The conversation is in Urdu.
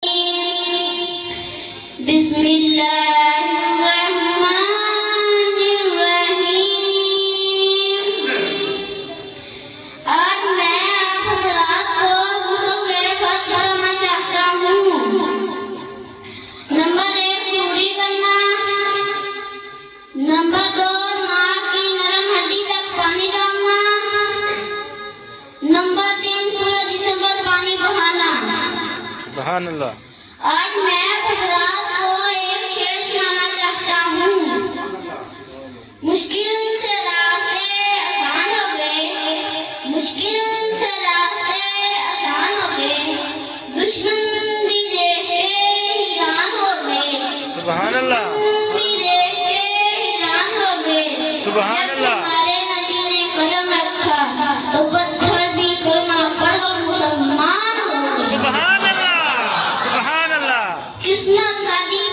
بسم اللہ الرحمن الرحیم۔ آج میں آپ حضرات کو غسل کے فرض بتانا چاہتا ہوں۔ نمبر 1 پوری کرنا، نمبر 2 ناک کی نرم ہڈی تک پانی ڈالنا، نمبر 3 پورے جسم پر پانی بہانا۔ سبحان اللہ۔ آج میں حضرات کو ایک شعر سنانا چاہتا ہوں۔ مشکل سے راستے آسان ہو گئے، مشکل سے راستے آسان ہو گئے، دشمن بھی دیکھ کے حیران ہو گئے، سبحان اللہ۔ دشمن بھی دیکھ کے حیران ہو گئے۔ سبحان اللہ۔ جب ہمارے نبی نے قدم رکھا تو پتھر بھی کلمہ پڑھ کر مسلمان ہو گئے۔ سبحان اللہ۔ سبحان اللہ۔ قسمت سادی